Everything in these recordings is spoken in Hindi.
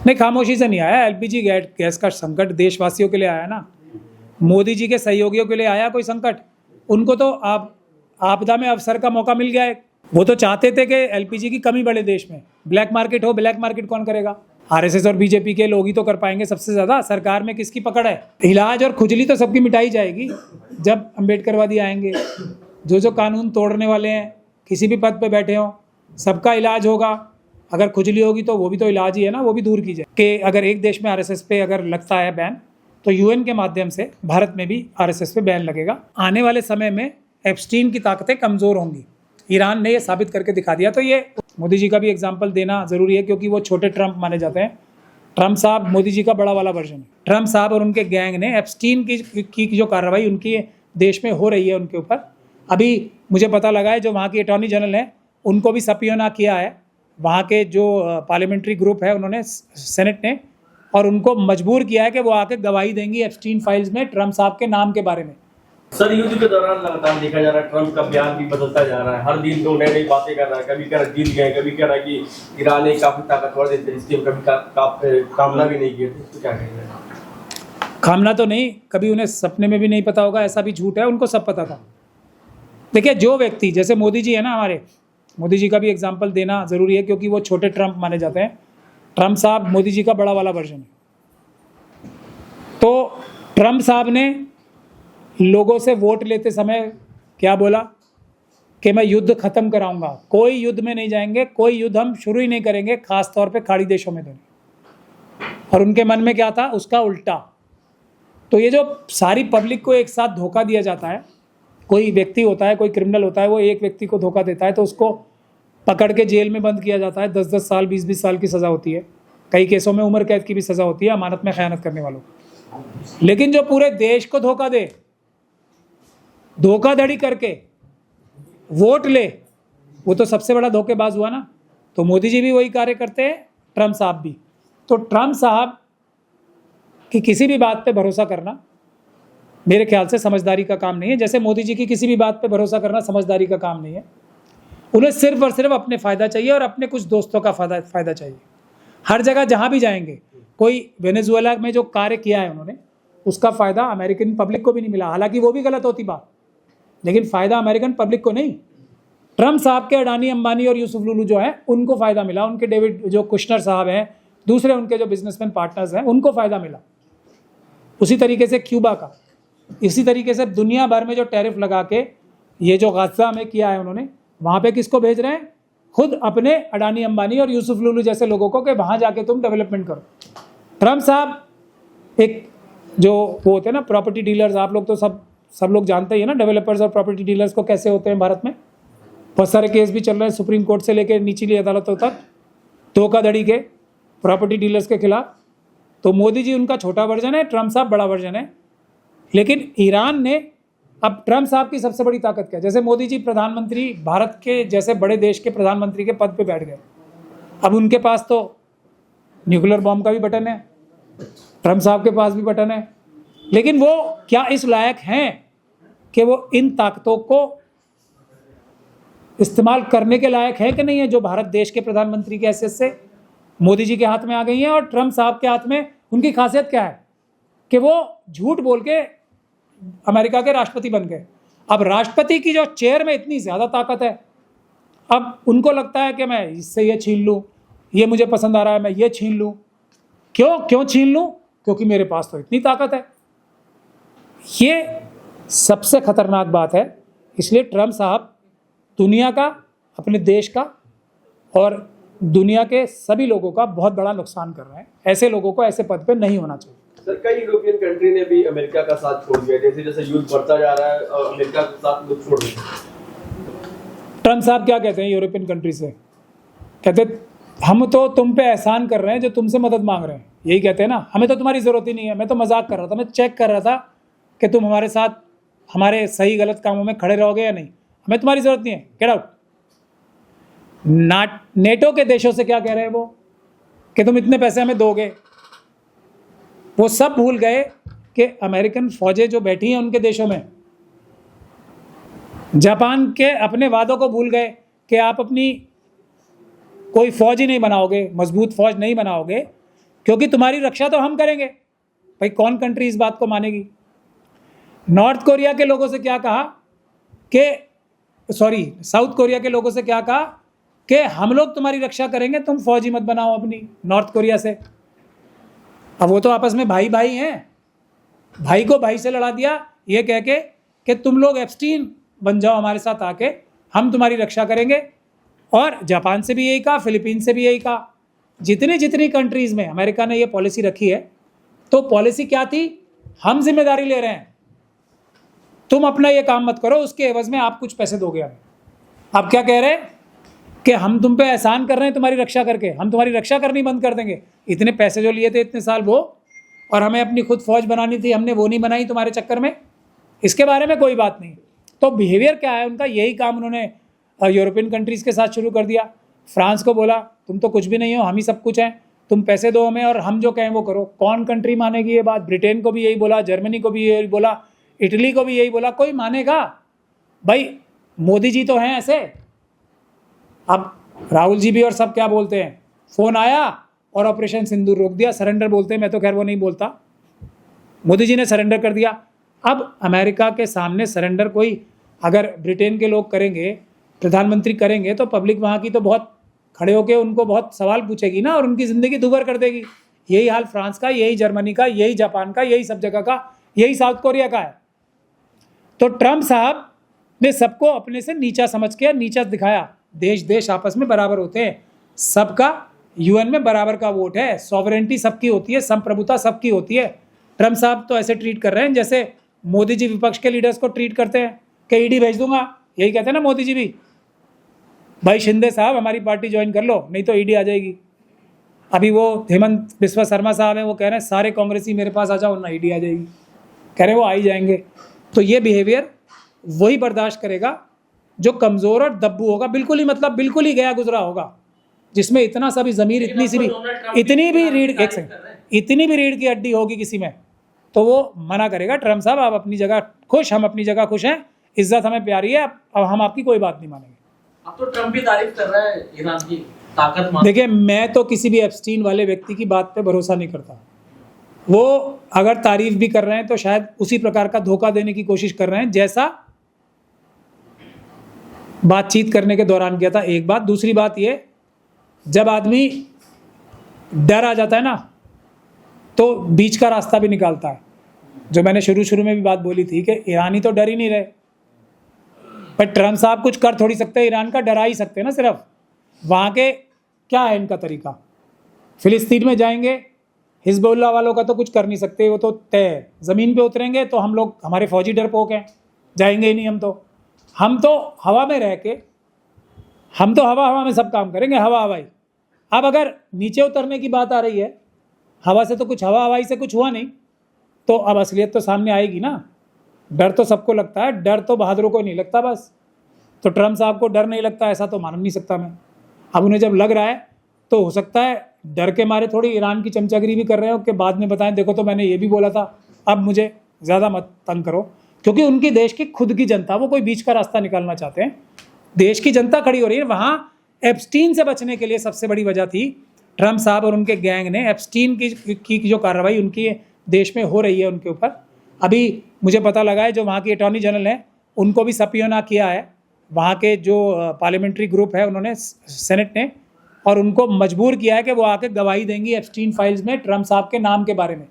नहीं, खामोशी से नहीं आया। एलपीजी गैस का संकट देशवासियों के लिए आया ना, मोदी जी के सहयोगियों के लिए आया कोई संकट। उनको तो आपदा में अवसर का मौका मिल गया है। वो तो चाहते थे कि एलपीजी की कमी बढ़े देश में, ब्लैक मार्केट हो। ब्लैक मार्केट कौन करेगा? आरएसएस और बीजेपी के लोग ही तो कर पाएंगे सबसे ज्यादा। सरकार में किसकी पकड़ है? इलाज और खुजली तो सबकी मिटाई जाएगी जब अम्बेडकरवादी आएंगे। जो कानून तोड़ने वाले हैं, किसी भी पद पे बैठे हों, सबका इलाज होगा। अगर खुजली होगी तो वो भी तो इलाज ही है ना, वो भी दूर की जाए। कि अगर एक देश में आरएसएस पे अगर लगता है बैन, तो यूएन के माध्यम से भारत में भी आरएसएस पे बैन लगेगा। आने वाले समय में एप्स्टीन की ताकतें कमज़ोर होंगी। ईरान ने ये साबित करके दिखा दिया। तो ये मोदी जी का भी एग्जाम्पल देना ज़रूरी है, क्योंकि वो छोटे ट्रम्प माने जाते हैं। ट्रम्प साहब मोदी जी का बड़ा वाला वर्जन है। ट्रम्प साहब और उनके गैंग ने एप्स्टीन की जो कार्रवाई उनकी देश में हो रही है उनके ऊपर, अभी मुझे पता लगा है जो वहाँ की अटॉर्नी जनरल है उनको भी सपियोना किया है वहाँ के जो पार्लियामेंट्री ग्रुप है, उन्होंने, सेनेट ने, और उनको मजबूर किया है कि वो आके गवाही देंगी एप्स्टीन फाइल्स में ट्रम्प साहब के नाम के बारे में। सर, युद्ध के दौरान लगातार देखा जा रहा है ट्रम्प का बयान भी बदलता जा रहा है। हर दिन तो नई नई बातें कर रहा है। कभी कह रहा है जीत गए, कभी कह रहा है कि ईरान एक काफी ताकतवर देश है जिसकी कभी कामना भी नहीं की थी। तो क्या कहेंगे? कामना तो नहीं, कभी उन्हें सपने में भी नहीं पता होगा, ऐसा भी झूठ है। उनको सब पता था। देखिए, जो व्यक्ति जैसे मोदी जी है ना, हमारे मोदी जी का भी एग्जाम्पल देना ज़रूरी है, क्योंकि वो छोटे ट्रम्प माने जाते हैं। ट्रम्प साहब मोदी जी का बड़ा वाला वर्जन है। तो ट्रम्प साहब ने लोगों से वोट लेते समय क्या बोला कि मैं युद्ध खत्म कराऊंगा, कोई युद्ध में नहीं जाएंगे, कोई युद्ध हम शुरू ही नहीं करेंगे, खास तौर पे खाड़ी देशों में देंगे। और उनके मन में क्या था? उसका उल्टा। तो ये जो सारी पब्लिक को एक साथ धोखा दिया जाता है, कोई व्यक्ति होता है, कोई क्रिमिनल होता है, वो एक व्यक्ति को धोखा देता है तो उसको पकड़ के जेल में बंद किया जाता है। 10-10 साल, 20-20 साल की सज़ा होती है। कई केसों में उम्र कैद की भी सज़ा होती है अमानत में खयानत करने वालों को। लेकिन जो पूरे देश को धोखा दे, धोखाधड़ी करके वोट ले, वो तो सबसे बड़ा धोखेबाज हुआ ना। तो मोदी जी भी वही कार्य करते हैं, ट्रम्प साहब भी। तो ट्रम्प साहब की किसी भी बात पे भरोसा करना मेरे ख्याल से समझदारी का काम नहीं है। जैसे मोदी जी की किसी भी बात पे भरोसा करना समझदारी का काम नहीं है। उन्हें सिर्फ और सिर्फ अपने फ़ायदा चाहिए और अपने कुछ दोस्तों का फ़ायदा चाहिए। हर जगह जहाँ भी जाएंगे, कोई वेनेजुएला में जो कार्य किया है उन्होंने, उसका फ़ायदा अमेरिकन पब्लिक को भी नहीं मिला। हालांकि वो भी गलत होती बात, लेकिन फ़ायदा अमेरिकन पब्लिक को नहीं। ट्रम्प साहब के अडानी, अंबानी और यूसुफ लुलू जो है उनको फ़ायदा मिला। उनके डेविड जो कुशनर साहब हैं, दूसरे उनके जो बिजनेसमैन पार्टनर्स हैं, उनको फ़ायदा मिला। उसी तरीके से क्यूबा का, इसी तरीके से दुनिया भर में जो टैरिफ लगा के ये जो गाज़ा में किया है उन्होंने, वहाँ पे किसको भेज रहे हैं? खुद अपने अडानी, अंबानी और यूसुफ लुलू जैसे लोगों को, कि वहाँ जाके तुम डेवलपमेंट करो। ट्रम्प साहब एक जो वो होते हैं ना प्रॉपर्टी डीलर्स, आप लोग तो सब लोग जानते ही है ना, डेवलपर्स और प्रॉपर्टी डीलर्स को कैसे होते हैं भारत में। बहुत सारे केस भी चल रहे हैं सुप्रीम कोर्ट से लेकर निचली अदालतों तक, धोखाधड़ी के प्रॉपर्टी डीलर्स के खिलाफ। तो मोदी जी उनका छोटा वर्जन है, ट्रम्प साहब बड़ा वर्जन है। लेकिन ईरान ने, अब ट्रम्प साहब की सबसे बड़ी ताकत क्या है? जैसे मोदी जी प्रधानमंत्री, भारत के जैसे बड़े देश के प्रधानमंत्री के पद पे बैठ गए, अब उनके पास तो न्यूक्लियर बॉम्ब का भी बटन है, ट्रम्प साहब के पास भी बटन है। लेकिन वो क्या इस लायक हैं कि वो इन ताकतों को इस्तेमाल करने के लायक है कि नहीं है, जो भारत देश के प्रधानमंत्री की हैसियत से मोदी जी के हाथ में आ गई हैं? और ट्रम्प साहब के हाथ में उनकी खासियत क्या है कि वो झूठ बोल के अमेरिका के राष्ट्रपति बन गए। अब राष्ट्रपति की जो चेयर में इतनी ज़्यादा ताकत है, अब उनको लगता है कि मैं इससे ये छीन लूँ, ये मुझे पसंद आ रहा है मैं ये छीन लूँ। क्यों छीन लूँ? क्योंकि मेरे पास तो इतनी ताकत है। ये सबसे खतरनाक बात है। इसलिए ट्रम्प साहब दुनिया का, अपने देश का और दुनिया के सभी लोगों का बहुत बड़ा नुकसान कर रहे हैं। ऐसे लोगों को ऐसे पद पे नहीं होना चाहिए। सर, कई यूरोपियन कंट्री ने भी अमेरिका का साथ छोड़ दिया। जैसे जैसे युद्ध बढ़ता जा रहा है और अमेरिका का साथ लोग छोड़ दिया। ट्रम्प साहब क्या कहते हैं यूरोपियन कंट्री से? कहते हम तो तुम पे एहसान कर रहे हैं जो तुमसे मदद मांग रहे हैं। यही कहते हैं ना, हमें तो तुम्हारी ज़रूरत ही नहीं है। मैं तो मजाक कर रहा था, मैं चेक कर रहा था कि तुम हमारे साथ हमारे सही गलत कामों में खड़े रहोगे या नहीं। हमें तुम्हारी ज़रूरत नहीं है, गेट आउट। नेटो के देशों से क्या कह रहे हैं वो कि तुम इतने पैसे हमें दोगे। वो सब भूल गए कि अमेरिकन फौजें जो बैठी हैं उनके देशों में, जापान के अपने वादों को भूल गए कि आप अपनी कोई फौज ही नहीं बनाओगे, मजबूत फौज नहीं बनाओगे क्योंकि तुम्हारी रक्षा तो हम करेंगे। भाई कौन कंट्री इस बात को मानेगी? नॉर्थ कोरिया के लोगों से क्या कहा कि साउथ कोरिया के लोगों से क्या कहा कि हम लोग तुम्हारी रक्षा करेंगे, तुम फौजी मत बनाओ अपनी नॉर्थ कोरिया से। अब वो तो आपस में भाई भाई हैं, भाई को भाई से लड़ा दिया ये कह के कि तुम लोग एप्स्टीन बन जाओ हमारे साथ आके, हम तुम्हारी रक्षा करेंगे। और जापान से भी यही कहा, फिलीपीन से भी यही कहा। जितनी कंट्रीज़ में अमेरिका ने ये पॉलिसी रखी है, तो पॉलिसी क्या थी? हम जिम्मेदारी ले रहे हैं, तुम अपना ये काम मत करो, उसके एवज में आप कुछ पैसे दोगे हमें। अब क्या कह रहे हैं कि हम तुम पे एहसान कर रहे हैं तुम्हारी रक्षा करके, हम तुम्हारी रक्षा करनी बंद कर देंगे। इतने पैसे जो लिए थे इतने साल वो, और हमें अपनी खुद फौज बनानी थी, हमने वो नहीं बनाई तुम्हारे चक्कर में। इसके बारे में कोई बात नहीं। तो बिहेवियर क्या है उनका? यही काम उन्होंने यूरोपियन कंट्रीज़ के साथ शुरू कर दिया। फ्रांस को बोला तुम तो कुछ भी नहीं हो, हम ही सब कुछ हैं, तुम पैसे दो हमें और हम जो कहें वो करो। कौन कंट्री मानेगी ये बात? ब्रिटेन को भी यही बोला, जर्मनी को भी यही बोला, इटली को भी यही बोला। कोई मानेगा? भाई मोदी जी तो हैं ऐसे। अब राहुल जी भी और सब क्या बोलते हैं, फ़ोन आया और ऑपरेशन सिंदूर रोक दिया, सरेंडर बोलते हैं। मैं तो खैर वो नहीं बोलता, मोदी जी ने सरेंडर कर दिया। अब अमेरिका के सामने सरेंडर कोई अगर ब्रिटेन के लोग करेंगे, प्रधानमंत्री करेंगे, तो पब्लिक वहाँ की तो बहुत खड़े होकर उनको बहुत सवाल पूछेगी ना, और उनकी ज़िंदगी दुभर कर देगी। यही हाल फ्रांस का, यही जर्मनी का, यही जापान का, यही सब जगह का, यही साउथ कोरिया का है। तो ट्रम्प साहब ने सबको अपने से नीचा समझ के नीचा दिखाया। देश देश आपस में बराबर होते हैं, सबका यूएन में बराबर का वोट है, सॉवरेंटी सबकी होती है, संप्रभुता सबकी होती है। ट्रम्प साहब तो ऐसे ट्रीट कर रहे हैं जैसे मोदी जी विपक्ष के लीडर्स को ट्रीट करते हैं कि ईडी भेज दूंगा। यही कहते हैं ना मोदी जी भी, भाई शिंदे साहब हमारी पार्टी ज्वाइन कर लो, नहीं तो ईडी आ जाएगी। अभी वो हेमंत बिस्वा शर्मा साहब हैं, वो कह रहे हैं सारे कांग्रेसी मेरे पास आ जाओ ना, ईडी आ जाएगी। कह रहे हैं वो आ ही जाएंगे। तो ये बिहेवियर वही बर्दाश्त करेगा जो कमज़ोर और दब्बू होगा, बिल्कुल ही मतलब बिल्कुल ही गया गुजरा होगा, जिसमें इतना सा भी ज़मीर, इतनी भी रीढ़ की हड्डी होगी किसी में, तो वो मना करेगा। ट्रम्प साहब आप अपनी जगह खुश, हम अपनी जगह खुश हैं, इज्जत हमें प्यारी है, अब हम आपकी कोई बात नहीं मानेंगे। अब तो ट्रम्प भी तारीफ कर रहा है ईरान की ताकत। देखिए, मैं तो किसी भी एप्स्टीन वाले व्यक्ति की बात पे भरोसा नहीं करता। वो अगर तारीफ भी कर रहे हैं तो शायद उसी प्रकार का धोखा देने की कोशिश कर रहे हैं जैसा बातचीत करने के दौरान किया था। एक बात। दूसरी बात ये, जब आदमी डर आ जाता है ना, तो बीच का रास्ता भी निकालता है। जो मैंने शुरू में भी बात बोली थी कि ईरानी तो डर ही नहीं रहे, पर ट्रम्प साहब कुछ कर थोड़ी सकते हैं, ईरान का डरा ही सकते हैं ना सिर्फ। वहाँ के क्या है इनका तरीका? फिलिस्तीन में जाएंगे, हिजबुल्लाह वालों का तो कुछ कर नहीं सकते, वो तो तय है। ज़मीन पे उतरेंगे तो हम लोग, हमारे फौजी डरपोक हैं, जाएंगे ही नहीं। हम तो हवा में रह के, हम तो हवा में सब काम करेंगे, हवाई। अब अगर नीचे उतरने की बात आ रही है, हवा से तो कुछ, हवाई से कुछ हुआ नहीं, तो अब असलियत तो सामने आएगी ना। डर तो सबको लगता है, डर तो बहादुरों को नहीं लगता बस। तो ट्रम्प साहब को डर नहीं लगता ऐसा तो मान नहीं सकता मैं। अब उन्हें जब लग रहा है तो हो सकता है डर के मारे थोड़ी ईरान की चमचागिरी भी कर रहे हो कि बाद में बताएं देखो तो मैंने ये भी बोला था, अब मुझे ज़्यादा मत तंग करो। क्योंकि उनकी देश की खुद की जनता, वो कोई बीच का रास्ता निकालना चाहते हैं। देश की जनता खड़ी हो रही है वहाँ। एप्स्टीन से बचने के लिए सबसे बड़ी वजह थी ट्रम्प साहब और उनके गैंग ने, एप्स्टीन की जो कार्रवाई उनकी देश में हो रही है उनके ऊपर। अभी मुझे पता लगा है जो वहाँ की अटॉर्नी जनरल हैं उनको भी सपियोना किया है वहाँ के जो पार्लियामेंट्री ग्रुप है उन्होंने, सेनेट ने, और उनको मजबूर किया है कि वो आके गवाही देंगी एप्स्टीन फाइल्स में ट्रम्प साहब के नाम के बारे में।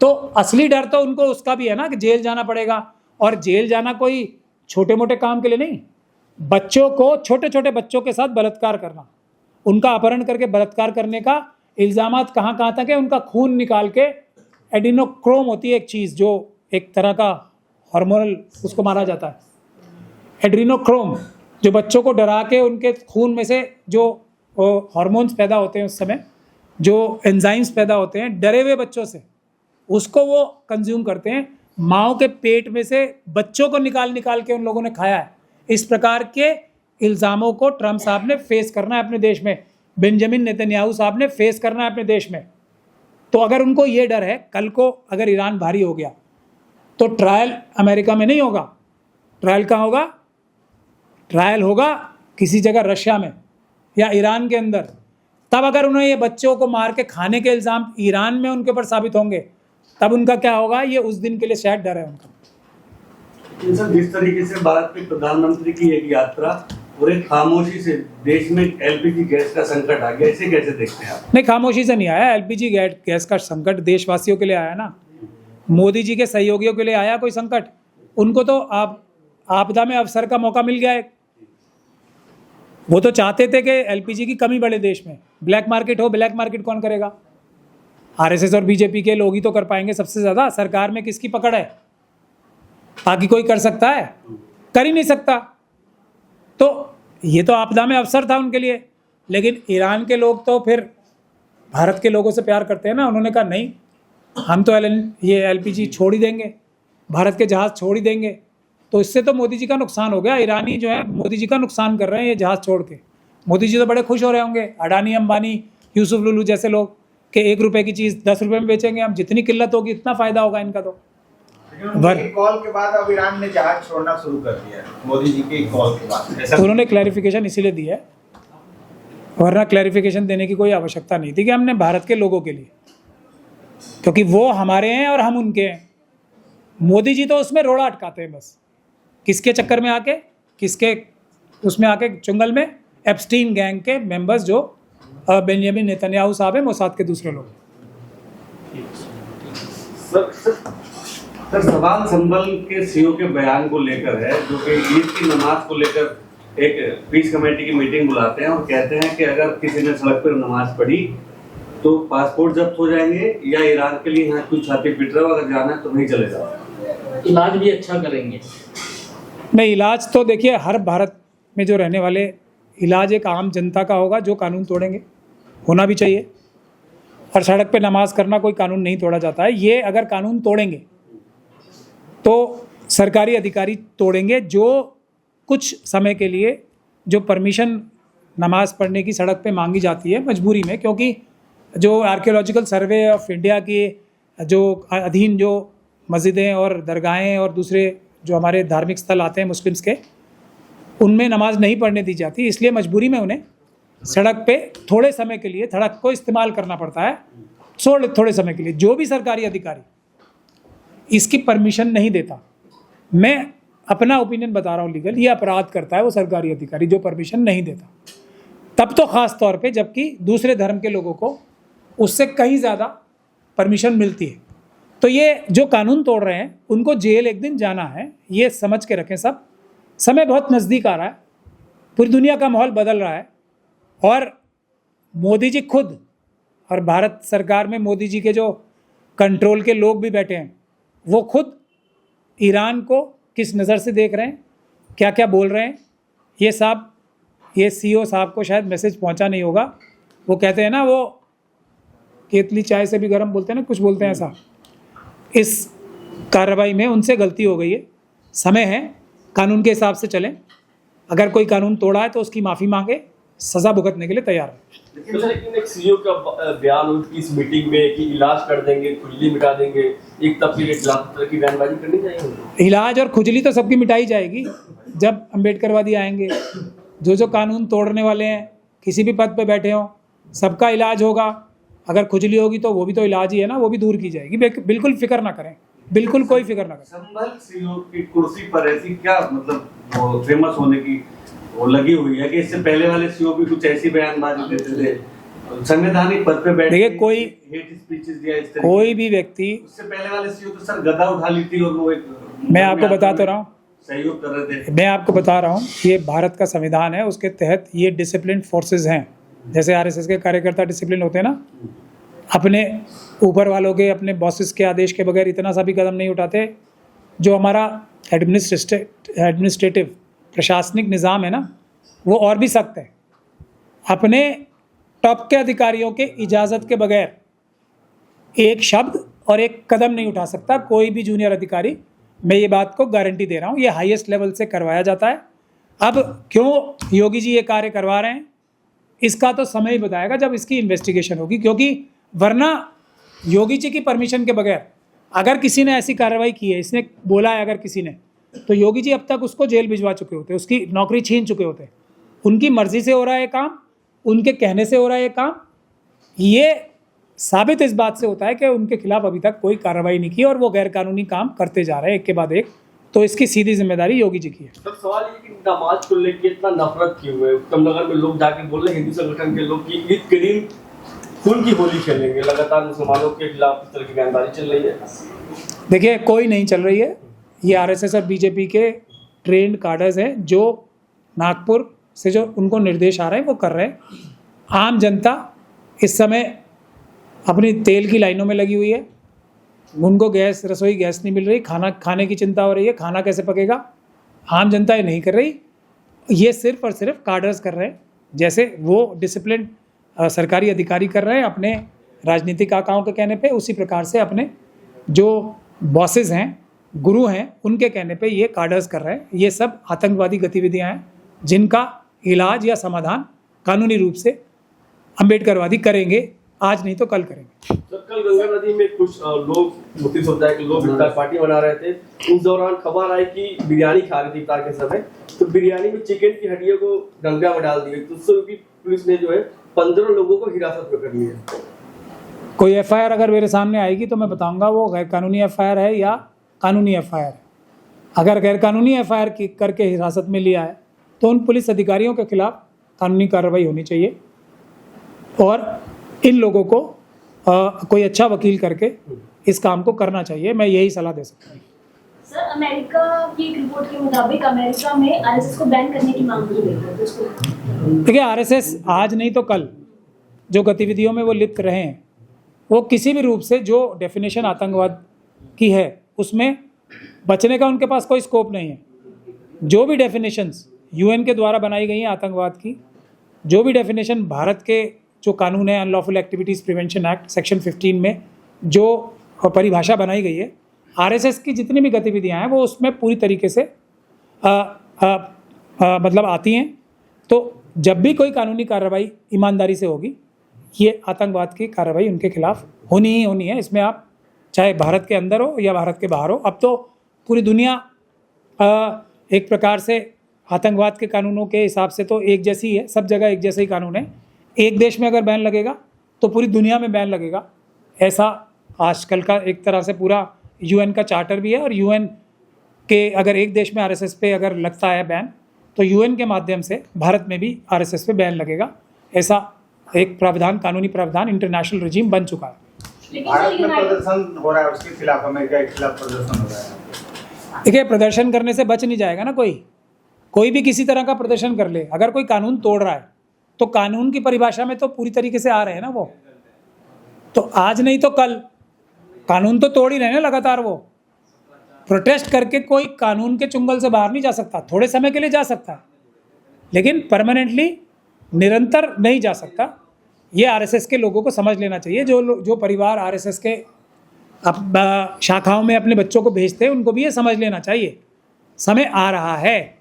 तो असली डर तो उनको उसका भी है ना कि जेल जाना पड़ेगा, और जेल जाना कोई छोटे मोटे काम के लिए नहीं। बच्चों को, छोटे छोटे बच्चों के साथ बलात्कार करना, उनका अपहरण करके बलात्कार करने का इल्ज़ामात कहाँ तक है। उनका खून निकाल के, एडिनोक्रोम होती है एक चीज़ जो एक तरह का हार्मोनल, उसको मारा जाता है एड्रीनोक्रोम, जो बच्चों को डरा के उनके खून में से जो हार्मोन्स पैदा होते हैं उस समय, जो एंजाइम्स पैदा होते हैं डरे हुए बच्चों से, उसको वो कंज्यूम करते हैं। माओ के पेट में से बच्चों को निकाल के उन लोगों ने खाया है। इस प्रकार के इल्ज़ामों को ट्रम्प साहब ने फेस करना है अपने देश में, बेंजामिन नेतन्याहू साहब ने फेस करना है अपने देश में। तो अगर उनको ये डर है, कल को अगर ईरान भारी हो गया तो ट्रायल अमेरिका में नहीं होगा, ट्रायल कहाँ होगा? ट्रायल होगा किसी जगह रशिया में या ईरान के अंदर। तब अगर उन्हें ये बच्चों को मार के खाने के इल्ज़ाम ईरान में उनके ऊपर साबित होंगे, तब उनका क्या होगा, ये उस दिन के लिए शायद डर है उनका। लेकिन सर, जिस तरीके से भारत के प्रधानमंत्री की एक यात्रा और एक खामोशी से देश में एलपीजी गैस का संकट आ गया, इसे कैसे देखते हैं आप? नहीं, खामोशी से नहीं आया। एलपीजी गैस का संकट देशवासियों के लिए आया ना, मोदी जी के सहयोगियों के लिए आया कोई संकट। उनको तो आपदा में अवसर का मौका मिल गया है। वो तो चाहते थे कि एलपीजी की कमी बढ़े देश में, ब्लैक मार्केट हो। ब्लैक मार्केट कौन करेगा? आरएसएस और बीजेपी के लोग ही तो कर पाएंगे सबसे ज़्यादा। सरकार में किसकी पकड़ है? बाकी कोई कर सकता है? कर ही नहीं सकता। तो ये तो आपदा में अवसर था उनके लिए। लेकिन ईरान के लोग तो फिर भारत के लोगों से प्यार करते हैं ना। उन्होंने कहा नहीं, हम तो ये एलपीजी छोड़ ही देंगे, भारत के जहाज़ छोड़ ही देंगे। तो इससे तो मोदी जी का नुकसान हो गया। ईरानी जो है मोदी जी का नुकसान कर रहे हैं ये जहाज़ छोड़ के। मोदी जी तो बड़े खुश हो रहे होंगे, अडानी, अंबानी, यूसुफ लुलू जैसे लोग, कि 1 रुपए की चीज़ 10 रुपए में बेचेंगे हम। जितनी किल्लत होगी इतना फ़ायदा होगा इनका। तो कॉल के बाद अब ईरान ने जहाज छोड़ना शुरू कर दिया है, मोदी जी के कॉल के बाद। तो उन्होंने क्लैरिफिकेशन इसीलिए दी है, वरना क्लैरिफिकेशन देने की कोई आवश्यकता नहीं थी कि हमने भारत के लोगों के लिए, क्योंकि वो हमारे हैं और हम उनके हैं। मोदी जी तो उसमें रोड़ा अटकाते हैं बस। किसके चक्कर में आके, किसके उसमें आके चुंगल में? एप्स्टीन गैंग के मेंबर्स जो बेंजामिन नेतन्याहू साहब हैं, मोसाद के दूसरे लोग। सर, सवाल संभल के सीओ के बयान को लेकर है, जो कि ईद की नमाज को लेकर एक पीस कमेटी की मीटिंग बुलाते हैं और कहते हैं कि अगर किसी ने सड़क पर नमाज पढ़ी तो पासपोर्ट जब्त हो जाएंगे, या ईरान के लिए यहाँ कुछ छाती पीट रहा हो, अगर जाना है तो नहीं चले जाओ। इलाज भी अच्छा करेंगे। नहीं, इलाज तो देखिए हर भारत में जो रहने वाले, इलाज एक आम जनता का होगा जो कानून तोड़ेंगे, होना भी चाहिए। और सड़क पे नमाज करना कोई कानून नहीं तोड़ा जाता है। ये अगर कानून तोड़ेंगे तो सरकारी अधिकारी तोड़ेंगे, जो कुछ समय के लिए जो परमिशन नमाज पढ़ने की सड़क पे मांगी जाती है मजबूरी में, क्योंकि जो आर्कियोलॉजिकल सर्वे ऑफ इंडिया के जो अधीन जो मस्जिदें और दरगाहें और दूसरे जो हमारे धार्मिक स्थल आते हैं मुस्लिम्स के, उनमें नमाज नहीं पढ़ने दी जाती। इसलिए मजबूरी में उन्हें सड़क पे थोड़े समय के लिए सड़क को इस्तेमाल करना पड़ता है, थोड़े समय के लिए। जो भी सरकारी अधिकारी इसकी परमिशन नहीं देता, मैं अपना ओपिनियन बता रहा हूँ लीगल, ये अपराध करता है वो सरकारी अधिकारी जो परमिशन नहीं देता। तब तो ख़ास तौर पे जबकि दूसरे धर्म के लोगों को उससे कहीं ज़्यादा परमिशन मिलती है। तो ये जो कानून तोड़ रहे हैं उनको जेल एक दिन जाना है, ये समझ के रखें सब। समय बहुत नज़दीक आ रहा है, पूरी दुनिया का माहौल बदल रहा है। और मोदी जी खुद और भारत सरकार में मोदी जी के जो कंट्रोल के लोग भी बैठे हैं, वो खुद ईरान को किस नज़र से देख रहे हैं, क्या क्या बोल रहे हैं, ये सीओ साहब को शायद मैसेज पहुंचा नहीं होगा। वो कहते हैं ना, वो केतली चाय से भी गर्म बोलते हैं ना, कुछ बोलते हैं ऐसा। इस कार्रवाई में उनसे गलती हो गई है, समय है, कानून के हिसाब से चलें। अगर कोई कानून तोड़ा है तो उसकी माफ़ी मांगे, सज़ा भुगतने के लिए तैयार है। लेकिन एक सीईओ का बयान हुआ इस मीटिंग में कि इलाज कर देंगे, खुजली मिटा देंगे, एक तबके के खिलाफ तरह की बयानबाजी करनी चाहिए। इलाज और खुजली तो सबकी मिटाई जाएगी जब अम्बेडकरवादी आएंगे। जो कानून तोड़ने वाले हैं, किसी भी पद पे बैठे हों, सबका इलाज होगा। अगर खुजली होगी तो वो भी तो इलाज ही है ना, वो भी दूर की जाएगी। बिल्कुल फिक्र ना करें, बिल्कुल कोई फिक्र ना करें। संभल सीओ की कुर्सी पर ऐसी क्या मतलब वो फेमस होने की वो लगी हुई है कि इससे पहले वाले सीओ भी कुछ ऐसी बयानबाजी देते थे, संवैधानिक पद पे बैठ देखिए, के कोई हेट स्पीचेस दिया इस तरह कोई भी व्यक्ति, उससे पहले वाले सीओ तो सर गदा उठा ली थी और वो एक मैं आपको बता तो रहा हूँ, सहयोग कर रहे थे। मैं आपको बता रहा हूँ, ये भारत का संविधान है, उसके तहत ये डिसिप्लिन फोर्सेस हैं। जैसे आरएसएस के कार्यकर्ता डिसिप्लिन होते हैं ना, अपने ऊपर वालों के, अपने बॉसेस के आदेश के बगैर इतना सा भी कदम नहीं उठाते। जो हमारा एडमिनिस्ट्रेटिव प्रशासनिक निज़ाम है ना, वो और भी सख्त है। अपने टॉप के अधिकारियों के इजाज़त के बगैर एक शब्द और एक कदम नहीं उठा सकता कोई भी जूनियर अधिकारी। मैं ये बात को गारंटी दे रहा हूँ, ये हाईएस्ट लेवल से करवाया जाता है। अब क्यों योगी जी ये कार्य करवा रहे हैं, इसका तो समय ही बताएगा जब इसकी इन्वेस्टिगेशन होगी। क्योंकि वरना योगी जी की परमिशन के बगैर अगर किसी ने ऐसी कार्रवाई की है, इसने बोला है अगर किसी ने, तो योगी जी अब तक उसको जेल भिजवा चुके होते, उसकी नौकरी छीन चुके होते। उनकी मर्जी से हो रहा है काम, उनके कहने से हो रहा है ये काम, ये साबित इस बात से होता है कि उनके खिलाफ अभी तक कोई कार्रवाई नहीं की और वो गैर कानूनी काम करते जा रहे हैं एक के बाद एक। तो इसकी सीधी जिम्मेदारी योगी जी की है। सर सवाल ये कि नमाज को लेकर इतना नफरत क्यों है? कमनगर में लोग जाके बोल रहे हैं, हिंदू संगठन के लोग, कि ईद के दिन खून की होली खेलेंगे। लगातार मुसलमानों के खिलाफ इस तरह की बयानबाजी चल रही है। देखिए, कोई नहीं चल रही है, ये आरएसएस और बीजेपी के ट्रेंड कार्डर्स हैं जो नागपुर से जो उनको निर्देश आ रहे हैं वो कर रहे हैं। आम जनता इस समय अपनी तेल की लाइनों में लगी हुई है, उनको रसोई गैस नहीं मिल रही, खाने की चिंता हो रही है, खाना कैसे पकेगा। आम जनता ये नहीं कर रही, ये सिर्फ और सिर्फ कार्डर्स कर रहे हैं, जैसे वो डिसिप्लिन सरकारी अधिकारी कर रहे हैं अपने राजनीतिक आकाओं के कहने पे, उसी प्रकार से अपने जो बॉसेस हैं, गुरु हैं, उनके कहने पे ये कार्डर्स कर रहे हैं। ये सब आतंकवादी गतिविधियां हैं जिनका इलाज या समाधान कानूनी रूप से अम्बेडकरवादी करेंगे, आज नहीं तो कल करेंगे। तो कल गंगा नदी में कुछ लोग मुख्य होता है कि लोग इफ्तार पार्टी मना रहे थे, उस दौरान खबर आई कि बिरयानी खा रहे थे इफ्तार के समय, तो बिरयानी में चिकन की हड्डियों को गंगा में डाल दी, तो उससे भी पुलिस ने जो है 15 लोगों को हिरासत में कर लिया। कोई एफआईआर अगर मेरे सामने आएगी तो मैं बताऊंगा वो गैर कानूनी एफआईआर है या कानूनी एफआईआर है। अगर गैर कानूनी एफआईआर करके हिरासत में लिया है तो उन पुलिस अधिकारियों के खिलाफ कानूनी कार्रवाई होनी चाहिए और इन लोगों को कोई अच्छा वकील करके इस काम को करना चाहिए। मैं यही सलाह दे सकता हूँ। सर, अमेरिका की एक रिपोर्ट के मुताबिक अमेरिका में आरएसएस को बैन करने की मांग की गई है। देखिए, आरएसएस आज नहीं तो कल जो गतिविधियों में वो लिप्त रहे हैं, वो किसी भी रूप से जो डेफिनेशन आतंकवाद की है उसमें बचने का उनके पास कोई स्कोप नहीं है। जो भी डेफिनेशंस यूएन के द्वारा बनाई गई हैं आतंकवाद की, जो भी डेफिनेशन भारत के जो कानून है unlawful activities prevention act section 15 में जो परिभाषा बनाई गई है, आरएसएस की जितनी भी गतिविधियां हैं वो उसमें पूरी तरीके से मतलब आती हैं। तो जब भी कोई कानूनी कार्रवाई ईमानदारी से होगी, ये आतंकवाद की कार्रवाई उनके खिलाफ होनी ही होनी है। इसमें आप चाहे भारत के अंदर हो या भारत के बाहर हो, अब तो पूरी दुनिया एक प्रकार से आतंकवाद के कानूनों के हिसाब से तो एक जैसी है, सब जगह एक जैसे ही कानून है। एक देश में अगर बैन लगेगा तो पूरी दुनिया में बैन लगेगा, ऐसा आजकल का एक तरह से पूरा यूएन का चार्टर भी है। और यूएन के अगर एक देश में आरएसएस पे अगर लगता है बैन, तो यूएन के माध्यम से भारत में भी आरएसएस पे बैन लगेगा। ऐसा एक प्रावधान, कानूनी प्रावधान, इंटरनेशनल रजीम बन चुका है। भारत में प्रदर्शन हो रहा है, उसके खिलाफ, अमेरिका के खिलाफ प्रदर्शन हो रहा है। देखिए, प्रदर्शन करने से बच नहीं जाएगा ना कोई भी किसी तरह का प्रदर्शन कर ले। अगर कोई कानून तोड़ रहा है तो कानून की परिभाषा में तो पूरी तरीके से आ रहे हैं ना वो। तो आज नहीं तो कल कानून तो तोड़ ही रहे हैं लगातार। वो प्रोटेस्ट करके कोई कानून के चुंगल से बाहर नहीं जा सकता। थोड़े समय के लिए जा सकता है, लेकिन परमानेंटली निरंतर नहीं जा सकता। ये आरएसएस के लोगों को समझ लेना चाहिए। जो परिवार आरएसएस के शाखाओं में अपने बच्चों को भेजते हैं, उनको भी ये समझ लेना चाहिए, समय आ रहा है।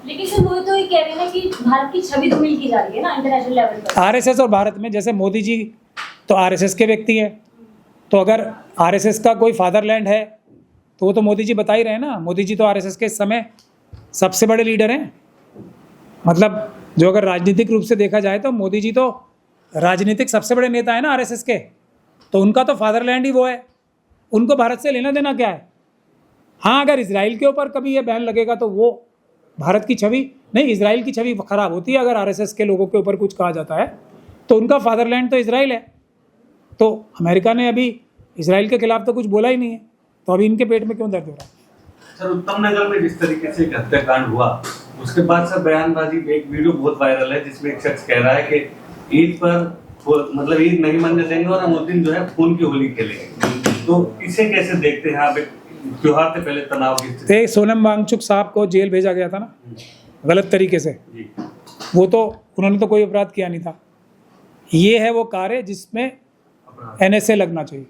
लेकिन सर, वो तो ये कह रहे हैं कि भारत की छवि धूमिल की जा रही है ना इंटरनेशनल लेवल पर। आरएसएस और भारत में, जैसे मोदी जी तो आरएसएस के व्यक्ति हैं, तो अगर आरएसएस का कोई फादरलैंड है तो वो तो मोदी जी बता ही रहे हैं ना। मोदी जी तो आरएसएस के इस समय सबसे बड़े लीडर हैं। मतलब जो अगर राजनीतिक रूप से देखा जाए तो मोदी जी तो राजनीतिक सबसे बड़े नेता है ना आरएसएस के, तो उनका तो फादरलैंड ही वो है। उनको भारत से लेना देना क्या है। हाँ, अगर इजराइल के ऊपर कभी ये बैन लगेगा तो वो भारत की छवि नहीं, इजराइल की छवि खराब होती है। अगर आरएसएस के लोगों के ऊपर कुछ कहा जाता है तो उनका फादरलैंड तो इजराइल है। तो अमेरिका ने अभी इजराइल के खिलाफ तो कुछ बोला ही नहीं है, तो अभी इनके पेट में क्यों दर्द हो रहा है। सर, उत्तम नगर में जिस तरीके से एक हत्याकांड हुआ, उसके बाद सर बयानबाजी, एक वीडियो बहुत वायरल है जिसमें एक शख्स कह रहा है कि ईद पर मतलब ईद नहीं मनने देंगे और हम उस दिन जो है खून की होली खेलेंगे। तो इसे कैसे देखते हैं आप, त्योहार से पहले तनाव की स्थिति? सोनम वांगचुक साहब को जेल भेजा गया था ना गलत तरीके से। वो तो उन्होंने तो कोई अपराध किया नहीं था। ये है वो कार्य जिसमें एनएसए लगना चाहिए,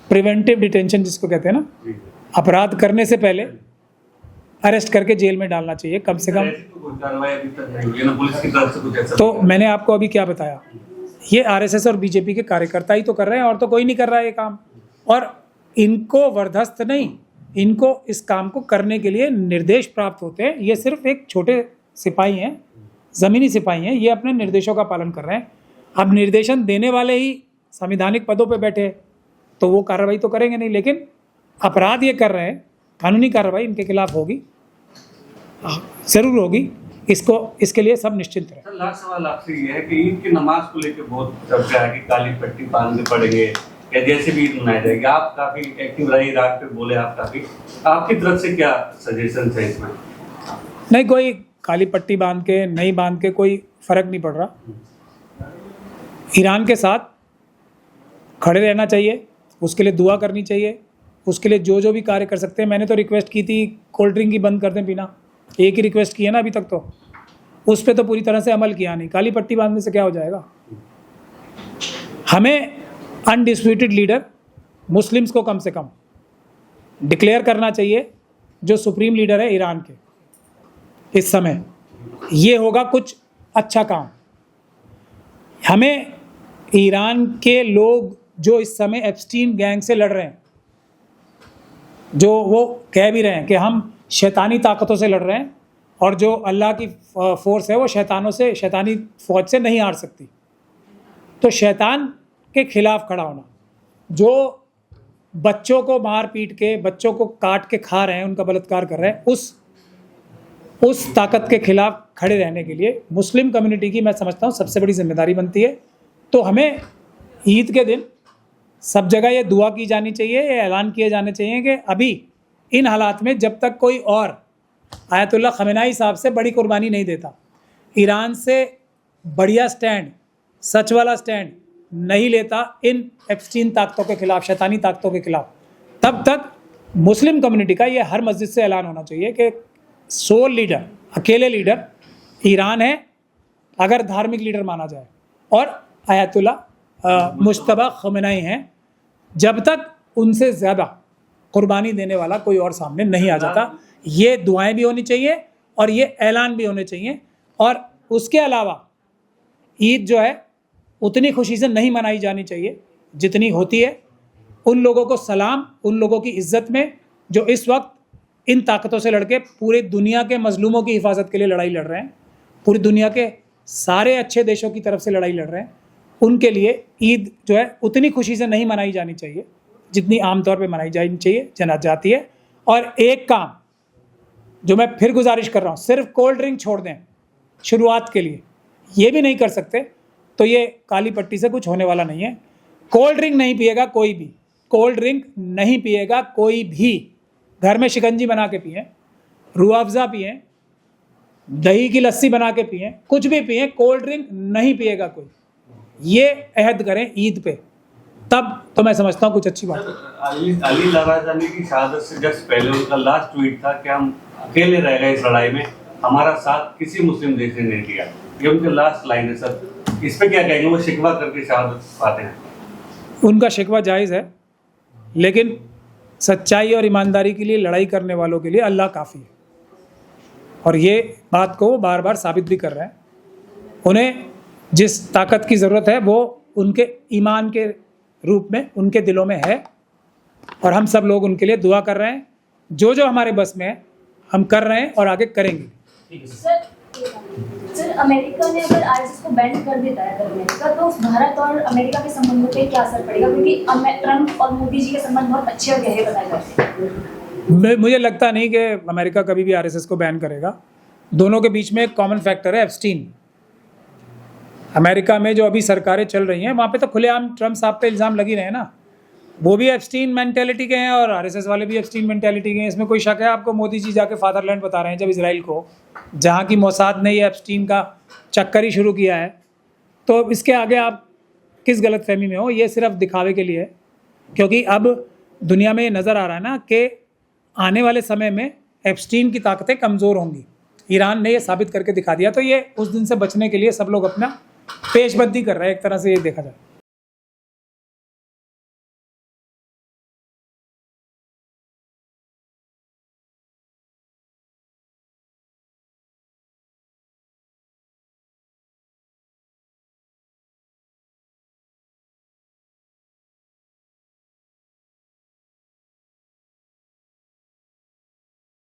प्रिवेंटिव डिटेंशन जिसको कहते हैं ना। अपराध करने से पहले अरेस्ट करके जेल में डालना चाहिए कम से कम। तो मैंने आपको अभी क्या बताया, ये आरएसएस और बीजेपी के कार्यकर्ता ही तो कर रहे हैं, और तो कोई नहीं कर रहा है ये काम। और इनको वर्धस्त नहीं, इनको इस काम को करने के लिए निर्देश प्राप्त होते हैं। ये सिर्फ एक छोटे सिपाही हैं ज़मीनी सिपाही हैं, ये अपने निर्देशों का पालन कर रहे हैं। अब निर्देशन देने वाले ही संवैधानिक पदों पे बैठे तो वो कार्रवाई तो करेंगे नहीं, लेकिन अपराध ये कर रहे हैं, कानूनी कार्रवाई इनके खिलाफ होगी, ज़रूर होगी। इसके लिए सब निश्चिंत रहे। सर, लास्ट सवाल आपसे ये है कि ईद की नमाज को लेकर बहुत चर्चा है कि काली पट्टी बांधने पड़ेंगे या जैसे भी ईद मनाई जाएगी। आप काफी एक्टिव रहे इराक पे, बोले आप काफी, आपकी तरफ से क्या सजेशन है इसमें? नहीं, कोई काली पट्टी बांध के नहीं बांध के कोई फ़र्क नहीं पड़ रहा। ईरान के साथ खड़े रहना चाहिए, उसके लिए दुआ करनी चाहिए, उसके लिए जो भी कार्य कर सकते हैं। मैंने तो रिक्वेस्ट की थी कोल्ड ड्रिंक ही बंद कर दें पीना, एक ही रिक्वेस्ट की है ना अभी तक, तो उस पर तो पूरी तरह से अमल किया नहीं। काली पट्टी बांधने से क्या हो जाएगा? हमें अनडिस्प्यूटेड लीडर मुस्लिम्स को कम से कम डिक्लेयर करना चाहिए, जो सुप्रीम लीडर है ईरान के इस समय। ये होगा कुछ अच्छा काम। हमें ईरान के लोग जो इस समय एप्स्टीन गैंग से लड़ रहे हैं, जो वो कह भी रहे हैं कि हम शैतानी ताकतों से लड़ रहे हैं और जो अल्लाह की फ़ोर्स है वो शैतानी फ़ौज से नहीं हार सकती, तो शैतान के खिलाफ खड़ा होना। जो बच्चों को मार पीट के, बच्चों को काट के खा रहे हैं, उनका बलात्कार कर रहे हैं, उस ताकत के खिलाफ खड़े रहने के लिए मुस्लिम कम्युनिटी की मैं समझता हूँ सबसे बड़ी जिम्मेदारी बनती है। तो हमें ईद के दिन सब जगह ये दुआ की जानी चाहिए, ये ऐलान किए जाने चाहिए कि अभी इन हालात में जब तक कोई और आयतुल्लाह खमेनाई साहब से बड़ी कुर्बानी नहीं देता, ईरान से बढ़िया स्टैंड, सच वाला स्टैंड नहीं लेता इन एप्स्टीन ताकतों के खिलाफ, शैतानी ताकतों के खिलाफ, तब तक मुस्लिम कम्युनिटी का ये हर मस्जिद से ऐलान होना चाहिए कि सोल लीडर, अकेले लीडर ईरान है, अगर धार्मिक लीडर माना जाए, और आयतुल्लाह मुज्तबा खमेनाई हैं। जब तक उनसे ज़्यादा कुर्बानी देने वाला कोई और सामने नहीं आ जाता। ये दुआएं भी होनी चाहिए और ये ऐलान भी होने चाहिए। और उसके अलावा ईद जो है उतनी खुशी से नहीं मनाई जानी चाहिए जितनी होती है। उन लोगों को सलाम, उन लोगों की इज्जत में जो इस वक्त इन ताकतों से लड़के पूरी दुनिया के मजलूमों की हिफाजत के लिए लड़ाई लड़ रहे हैं, पूरी दुनिया के सारे अच्छे देशों की तरफ से लड़ाई लड़ रहे हैं, उनके लिए ईद जो है उतनी खुशी से नहीं मनाई जानी चाहिए जितनी आमतौर पे मनाई जानी चाहिए जाती है। और एक काम जो मैं फिर गुजारिश कर रहा हूँ, सिर्फ कोल्ड ड्रिंक छोड़ दें शुरुआत के लिए, ये भी नहीं कर सकते तो ये काली पट्टी से कुछ होने वाला नहीं है। कोल्ड ड्रिंक नहीं पिएगा कोई भी, कोल्ड ड्रिंक नहीं पिएगा कोई भी। घर में शिकंजी बना के पिएं, रूह अफ़ज़ा पिएं, दही की लस्सी बना के पिएं, कुछ भी पिएं, कोल्ड ड्रिंक नहीं पिएगा कोई। ये अहद करें ईद पे, तब तो मैं समझता हूँ कुछ अच्छी बात है। अली लाराजानी की शहादत से जस्ट पहले उनका लास्ट ट्वीट था कि हम अकेले रह गए इस लड़ाई में, हमारा साथ किसी मुस्लिम देश ने नहीं दिया। ये उनके लास्ट लाइन है सर, इस पे क्या कहेंगे? वो शिकवा करके शहादत पाते हैं। उनका शिकवा जायज़ है, लेकिन सच्चाई और ईमानदारी के लिए लड़ाई करने वालों के लिए अल्लाह काफ़ी है, और ये बात को वो बार बार साबित भी कर रहे हैं। उन्हें जिस ताकत की ज़रूरत है वो उनके ईमान के रूप में उनके दिलों में है, और हम सब लोग उनके लिए दुआ कर रहे हैं। जो हमारे बस में है हम कर रहे हैं और आगे करेंगे। सर, अमेरिका ने अगर आईएसआईएस को बैन कर देता है अगर अमेरिका, तो भारत और अमेरिका के संबंधों पे क्या असर पड़ेगा? क्योंकि ट्रम्प और मोदी जी के संबंध बहुत अच्छे और गहरे बताए जाते हैं। मुझे लगता नहीं कि अमेरिका कभी भी आरएसएस को बैन करेगा। दोनों के बीच में एक कॉमन फैक्टर है, एप्स्टीन। अमेरिका में जो अभी सरकारें चल रही हैं वहाँ पे तो खुलेआम ट्रम्प साहब पे इल्ज़ाम लगी रहे हैं ना, वो भी एप्स्टीन मेंटेलिटी के हैं और आरएसएस वाले भी एप्स्टीन मेंटेलिटी के हैं। इसमें कोई शक है आपको? मोदी जी जाके फादरलैंड बता रहे हैं जब इजराइल को, जहाँ की मोसाद ने ये एप्स्टीन का चक्कर ही शुरू किया है। तो इसके आगे आप किस गलतफहमी में हो? ये सिर्फ दिखावे के लिए है, क्योंकि अब दुनिया में ये नज़र आ रहा है ना कि आने वाले समय में एप्स्टीन की ताकतें कमज़ोर होंगी। ईरान ने ये साबित करके दिखा दिया। तो ये उस दिन से बचने के लिए सब लोग अपना पेशबंदी कर रहे हैं, एक तरह से ये देखा जाए।